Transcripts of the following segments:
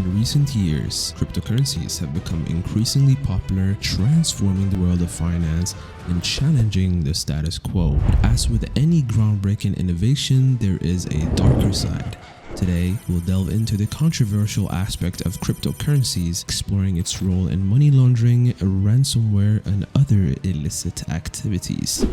In recent years, cryptocurrencies have become increasingly popular, transforming the world of finance and challenging the status quo. But as with any groundbreaking innovation, there is a darker side. Today, we'll delve into the controversial aspect of cryptocurrencies, exploring its role in money laundering, ransomware, and other illicit activities.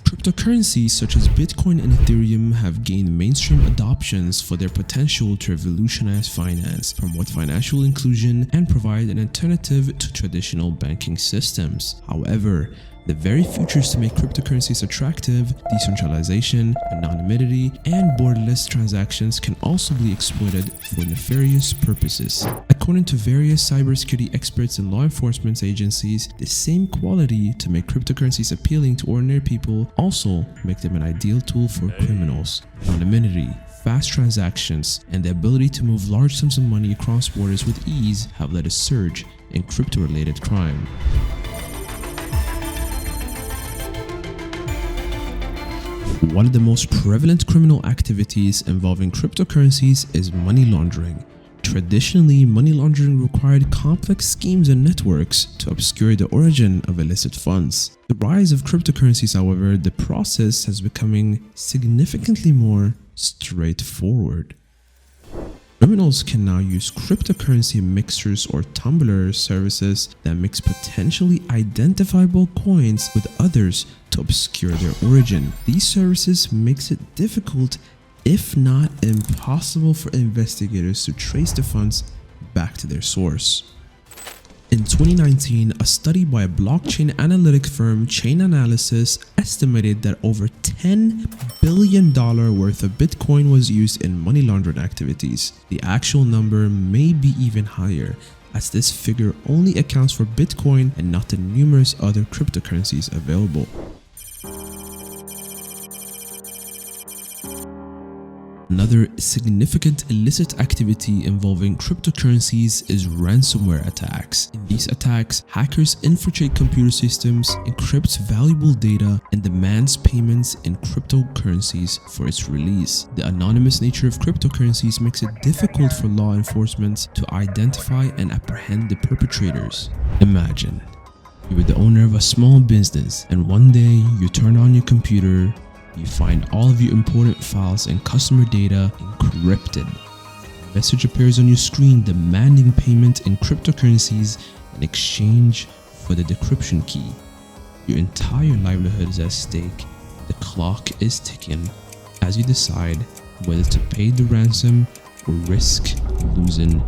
Cryptocurrencies such as Bitcoin and Ethereum have gained mainstream adoptions for their potential to revolutionize finance, promote financial inclusion, and provide an alternative to traditional banking systems. However, the very features to make cryptocurrencies attractive, decentralization, anonymity, and borderless transactions can also be exploited for nefarious purposes. According to various cybersecurity experts and law enforcement agencies, the same quality to make cryptocurrencies appealing to ordinary people also make them an ideal tool for criminals. Anonymity, fast transactions, and the ability to move large sums of money across borders with ease have led a surge in crypto-related crime. One of the most prevalent criminal activities involving cryptocurrencies is money laundering. Traditionally, money laundering required complex schemes and networks to obscure the origin of illicit funds. The rise of cryptocurrencies, however, the process has becoming significantly more straightforward. Criminals can now use cryptocurrency mixers or tumbler services that mix potentially identifiable coins with others to obscure their origin. These services makes it difficult, if not impossible, for investigators to trace the funds back to their source. In 2019, a study by a blockchain analytic firm, Chain Analysis, estimated that over $10 billion worth of Bitcoin was used in money laundering activities. The actual number may be even higher, as this figure only accounts for Bitcoin and not the numerous other cryptocurrencies available. Another significant illicit activity involving cryptocurrencies is ransomware attacks. In these attacks, hackers infiltrate computer systems, encrypt valuable data, and demands payments in cryptocurrencies for its release. The anonymous nature of cryptocurrencies makes it difficult for law enforcement to identify and apprehend the perpetrators. Imagine you are the owner of a small business, and one day you turn on your computer. You find all of your important files and customer data encrypted. A message appears on your screen demanding payment in cryptocurrencies in exchange for the decryption key. Your entire livelihood is at stake. The clock is ticking as you decide whether to pay the ransom or risk losing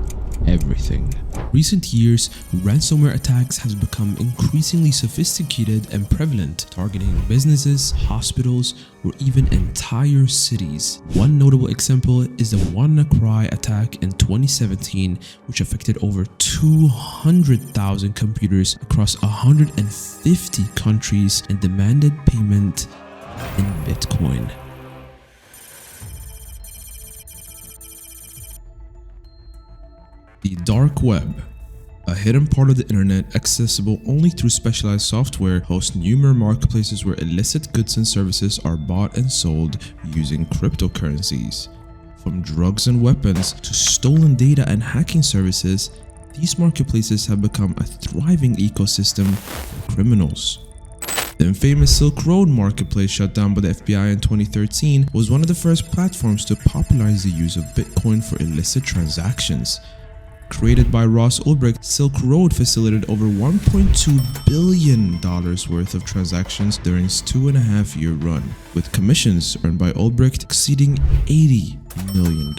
everything. Recent years, ransomware attacks has become increasingly sophisticated and prevalent, targeting businesses, hospitals, or even entire cities. One notable example is the WannaCry attack in 2017, which affected over 200,000 computers across 150 countries and demanded payment in Bitcoin. The dark web, a hidden part of the internet accessible only through specialized software, hosts numerous marketplaces where illicit goods and services are bought and sold using cryptocurrencies. From drugs and weapons to stolen data and hacking services, these marketplaces have become a thriving ecosystem for criminals. The infamous Silk Road marketplace, shut down by the FBI in 2013, was one of the first platforms to popularize the use of Bitcoin for illicit transactions. Created by Ross Ulbricht, Silk Road facilitated over $1.2 billion worth of transactions during its 2.5-year run, with commissions earned by Ulbricht exceeding $80 million.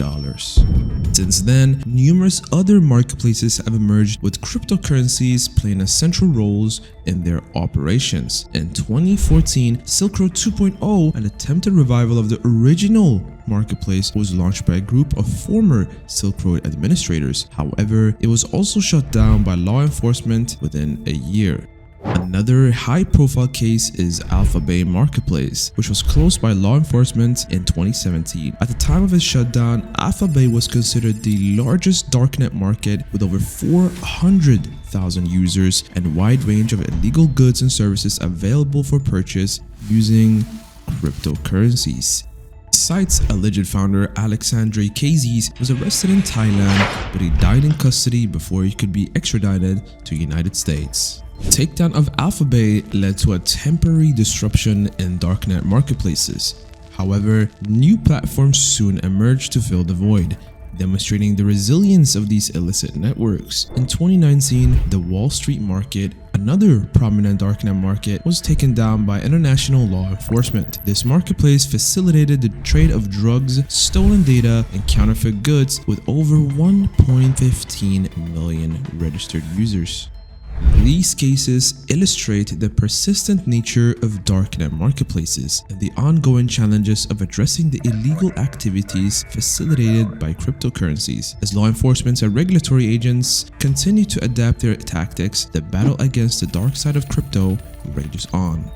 Since then, numerous other marketplaces have emerged, with cryptocurrencies playing essential roles in their operations. In 2014, Silk Road 2.0, an attempted revival of the original marketplace, was launched by a group of former Silk Road administrators. However, it was also shut down by law enforcement within a year. Another high-profile case is Alphabay Marketplace, which was closed by law enforcement in 2017. At the time of its shutdown, Alphabay was considered the largest darknet market with over 400,000 users and a wide range of illegal goods and services available for purchase using cryptocurrencies. site's alleged founder, Alexandre Kazis, was arrested in Thailand, but he died in custody before he could be extradited to the United States. Takedown of Alphabet led to a temporary disruption in darknet marketplaces. However, new platforms soon emerged to fill the void, demonstrating the resilience of these illicit networks. In 2019, the Wall Street market, another prominent darknet market, was taken down by international law enforcement. This marketplace facilitated the trade of drugs, stolen data, and counterfeit goods with over 1.15 million registered users. These cases illustrate the persistent nature of darknet marketplaces and the ongoing challenges of addressing the illegal activities facilitated by cryptocurrencies. As law enforcement and regulatory agents continue to adapt their tactics, the battle against the dark side of crypto rages on.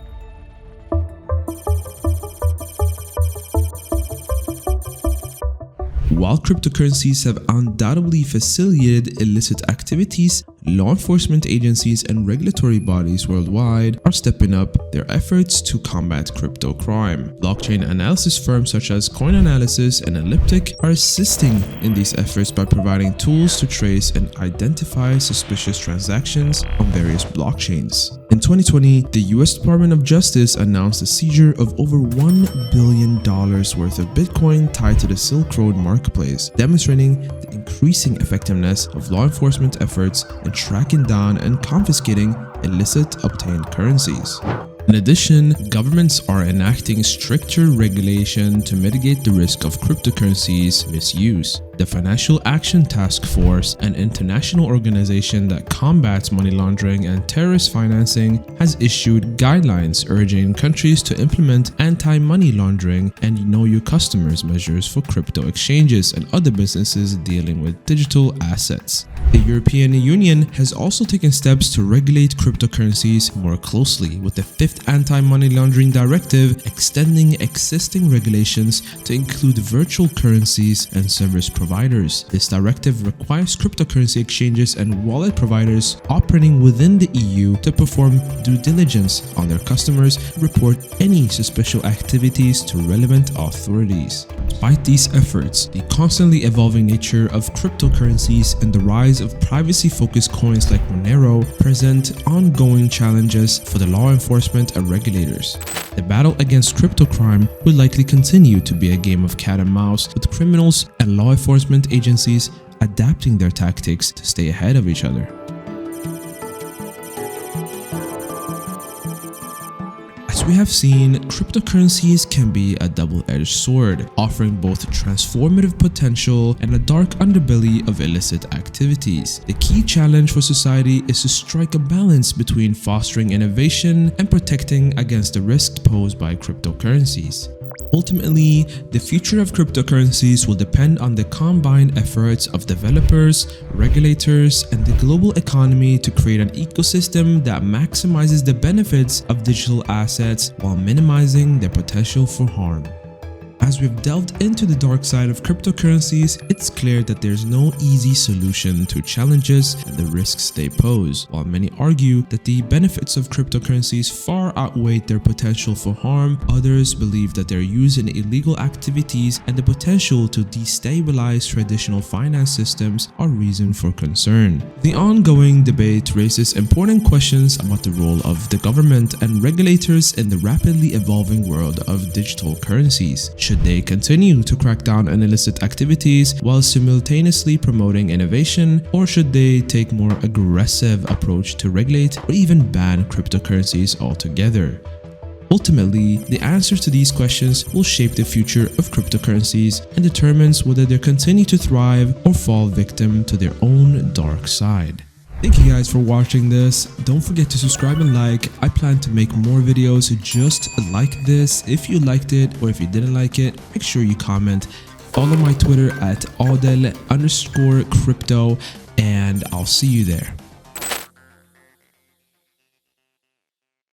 While cryptocurrencies have undoubtedly facilitated illicit activities, law enforcement agencies and regulatory bodies worldwide are stepping up their efforts to combat crypto crime. Blockchain analysis firms such as Coinanalysis and Elliptic are assisting in these efforts by providing tools to trace and identify suspicious transactions on various blockchains. In 2020, the US Department of Justice announced the seizure of over $1 billion worth of Bitcoin tied to the Silk Road marketplace, demonstrating the increasing effectiveness of law enforcement efforts in tracking down and confiscating illicit obtained currencies. In addition, governments are enacting stricter regulation to mitigate the risk of cryptocurrencies misuse. The Financial Action Task Force, an international organization that combats money laundering and terrorist financing, has issued guidelines urging countries to implement anti-money laundering and know your customers measures for crypto exchanges and other businesses dealing with digital assets. The European Union has also taken steps to regulate cryptocurrencies more closely, with the 5th Anti-Money Laundering Directive extending existing regulations to include virtual currencies and service providers. This directive requires cryptocurrency exchanges and wallet providers operating within the EU to perform due diligence on their customers and report any suspicious activities to relevant authorities. Despite these efforts, the constantly evolving nature of cryptocurrencies and the rise of privacy-focused coins like Monero present ongoing challenges for the law enforcement and regulators. The battle against crypto crime will likely continue to be a game of cat and mouse, with criminals and law enforcement agencies adapting their tactics to stay ahead of each other. As we have seen, cryptocurrencies can be a double-edged sword, offering both transformative potential and a dark underbelly of illicit activities. The key challenge for society is to strike a balance between fostering innovation and protecting against the risks posed by cryptocurrencies. Ultimately, the future of cryptocurrencies will depend on the combined efforts of developers, regulators, and the global economy to create an ecosystem that maximizes the benefits of digital assets while minimizing their potential for harm. As we've delved into the dark side of cryptocurrencies, it's clear that there's no easy solution to challenges and the risks they pose. While many argue that the benefits of cryptocurrencies far outweigh their potential for harm, others believe that their use in illegal activities and the potential to destabilize traditional finance systems are reason for concern. The ongoing debate raises important questions about the role of the government and regulators in the rapidly evolving world of digital currencies. Should they continue to crack down on illicit activities while simultaneously promoting innovation, or should they take a more aggressive approach to regulate or even ban cryptocurrencies altogether? Ultimately, the answers to these questions will shape the future of cryptocurrencies and determines whether they continue to thrive or fall victim to their own dark side. Thank you guys for watching this. Don't forget to subscribe and like. I plan to make more videos just like this. If you liked it or if you didn't like it, make sure you comment. Follow my Twitter at Adel_crypto, and I'll see you there.